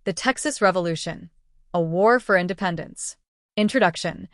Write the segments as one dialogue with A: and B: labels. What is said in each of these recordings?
A: The Texas Revolution, a war for independence. Introduction.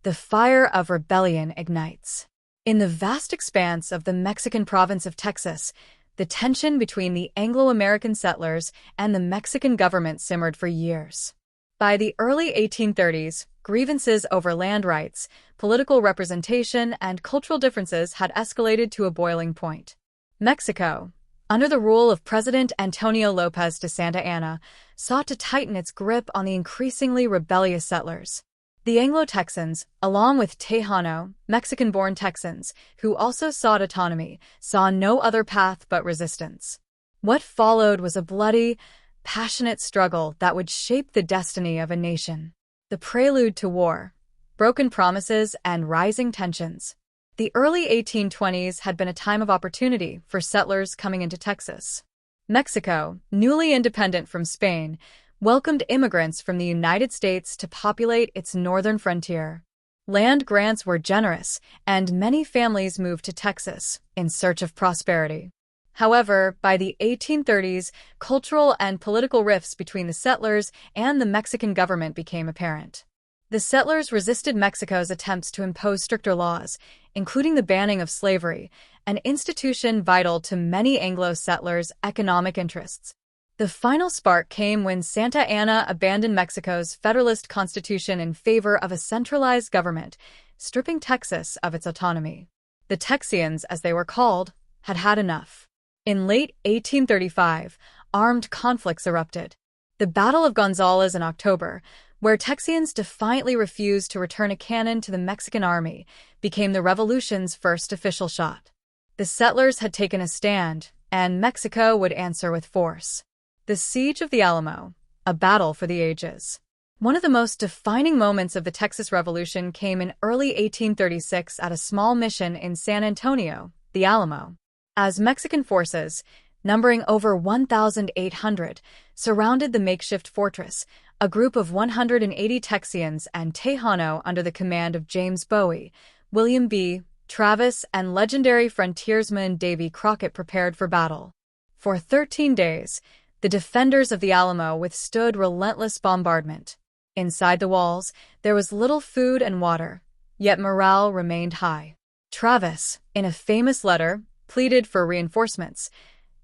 A: The fire of rebellion ignites. In the vast expanse of the Mexican province of Texas, the tension between the Anglo-American settlers and the Mexican government simmered for years. By the early 1830s, grievances over land rights, political representation, and cultural differences had escalated to a boiling point. Mexico, under the rule of President Antonio López de Santa Anna, sought to tighten its grip on the increasingly rebellious settlers. The Anglo-Texans, along with Tejano, Mexican-born Texans, who also sought autonomy, saw no other path but resistance. What followed was a bloody, passionate struggle that would shape the destiny of a nation. The prelude to war, broken promises, and rising tensions. The early 1820s had been a time of opportunity for settlers coming into Texas. Mexico, newly independent from Spain, welcomed immigrants from the United States to populate its northern frontier. Land grants were generous, and many families moved to Texas in search of prosperity. However, by the 1830s, cultural and political rifts between the settlers and the Mexican government became apparent. The settlers resisted Mexico's attempts to impose stricter laws, including the banning of slavery, an institution vital to many Anglo settlers' economic interests. The final spark came when Santa Anna abandoned Mexico's Federalist Constitution in favor of a centralized government, stripping Texas of its autonomy. The Texians, as they were called, had had enough. In late 1835, armed conflicts erupted. The Battle of Gonzales in October, where Texians defiantly refused to return a cannon to the Mexican army, became the revolution's first official shot. The settlers had taken a stand, and Mexico would answer with force. The Siege of the Alamo, a battle for the ages. One of the most defining moments of the Texas Revolution came in early 1836 at a small mission in San Antonio, the Alamo. As Mexican forces, numbering over 1,800, surrounded the makeshift fortress, a group of 180 Texians and Tejano under the command of James Bowie, William B. Travis, and legendary frontiersman Davy Crockett prepared for battle. For 13 days, the defenders of the Alamo withstood relentless bombardment. Inside the walls, there was little food and water, yet morale remained high. Travis, in a famous letter, pleaded for reinforcements.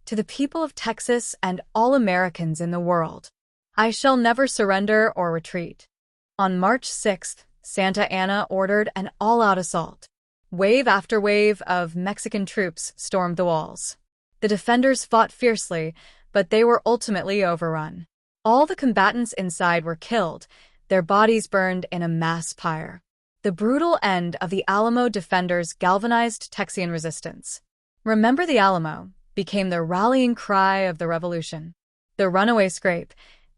A: To the people of Texas and all Americans in the world, I shall never surrender or retreat. On March 6th, Santa Anna ordered an all-out assault. Wave after wave of Mexican troops stormed the walls. The defenders fought fiercely, but they were ultimately overrun. All the combatants inside were killed, their bodies burned in a mass pyre. The brutal end of the Alamo defenders galvanized Texian resistance. Remember the Alamo became the rallying cry of the revolution. The runaway scrape,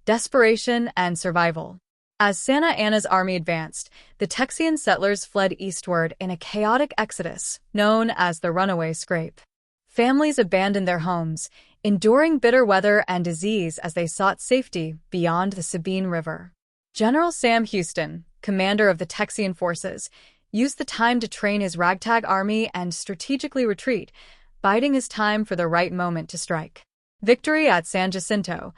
A: desperation, and survival. As Santa Anna's army advanced, the Texian settlers fled eastward in a chaotic exodus known as the runaway scrape. Families abandoned their homes, enduring bitter weather and disease as they sought safety beyond the Sabine River. General Sam Houston, commander of the Texian forces, used the time to train his ragtag army and strategically retreat, biding his time for the right moment to strike. Victory at San Jacinto,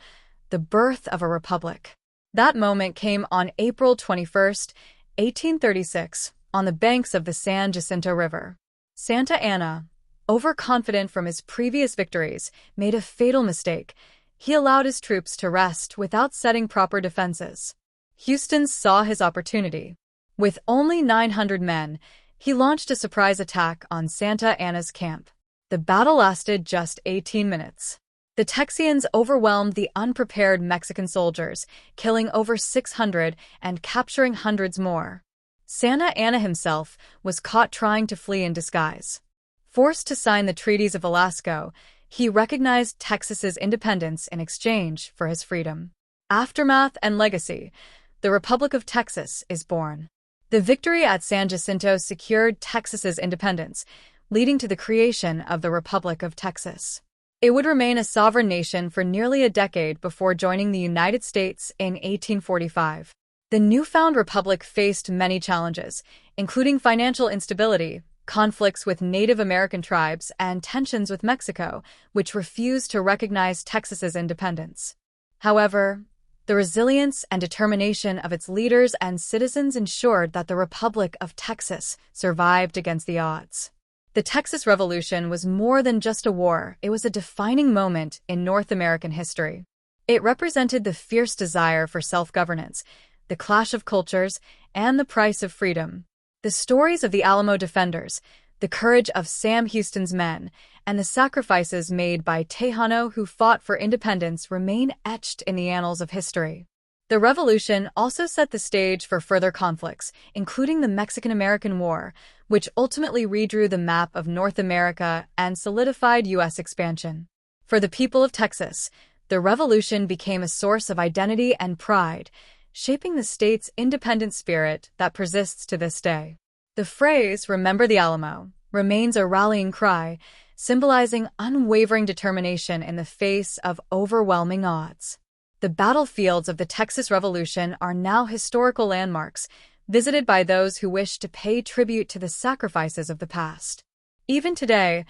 A: the birth of a republic. That moment came on April 21, 1836, on the banks of the San Jacinto River. Santa Anna, overconfident from his previous victories, made a fatal mistake. He allowed his troops to rest without setting proper defenses. Houston saw his opportunity. With only 900 men, he launched a surprise attack on Santa Anna's camp. The battle lasted just 18 minutes. The Texians overwhelmed the unprepared Mexican soldiers, killing over 600 and capturing hundreds more. Santa Anna himself was caught trying to flee in disguise. Forced to sign the treaties of Velasco, he recognized Texas's independence in exchange for his freedom. Aftermath and legacy. The Republic of Texas is born. The victory at San Jacinto secured Texas's independence, leading to the creation of the Republic of Texas. It would remain a sovereign nation for nearly a decade before joining the United States in 1845. The newfound republic faced many challenges, including financial instability, conflicts with Native American tribes, and tensions with Mexico, which refused to recognize Texas's independence. However, The resilience and determination of its leaders and citizens ensured that the Republic of Texas survived against the odds. The Texas Revolution was more than just a war, it was a defining moment in North American history. It represented the fierce desire for self-governance, the clash of cultures, and the price of freedom. The stories of the Alamo defenders, the courage of Sam Houston's men, and the sacrifices made by Tejanos who fought for independence remain etched in the annals of history. The revolution also set the stage for further conflicts, including the Mexican-American War, which ultimately redrew the map of North America and solidified U.S. expansion. For the people of Texas, the revolution became a source of identity and pride, shaping the state's independent spirit that persists to this day. The phrase, "Remember the Alamo," remains a rallying cry, symbolizing unwavering determination in the face of overwhelming odds. The battlefields of the Texas Revolution are now historical landmarks, visited by those who wish to pay tribute to the sacrifices of the past. Even today,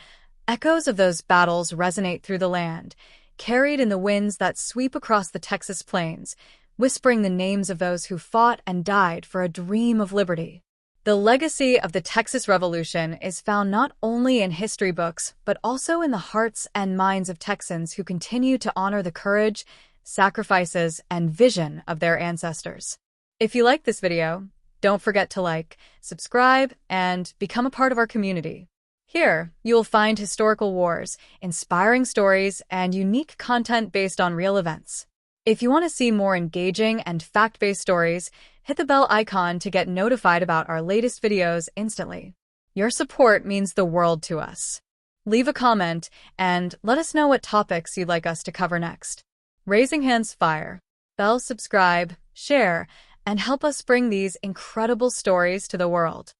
A: echoes of those battles resonate through the land, carried in the winds that sweep across the Texas plains, whispering the names of those who fought and died for a dream of liberty. The legacy of the Texas Revolution is found not only in history books, but also in the hearts and minds of Texans who continue to honor the courage, sacrifices, and vision of their ancestors. If you like this video, don't forget to like, subscribe, and become a part of our community. Here, you will find historical wars, inspiring stories, and unique content based on real events. If you want to see more engaging and fact-based stories, hit the bell icon to get notified about our latest videos instantly. Your support means the world to us. Leave a comment and let us know what topics you'd like us to cover next. Raising hands fire, bell subscribe, share, and help us bring these incredible stories to the world.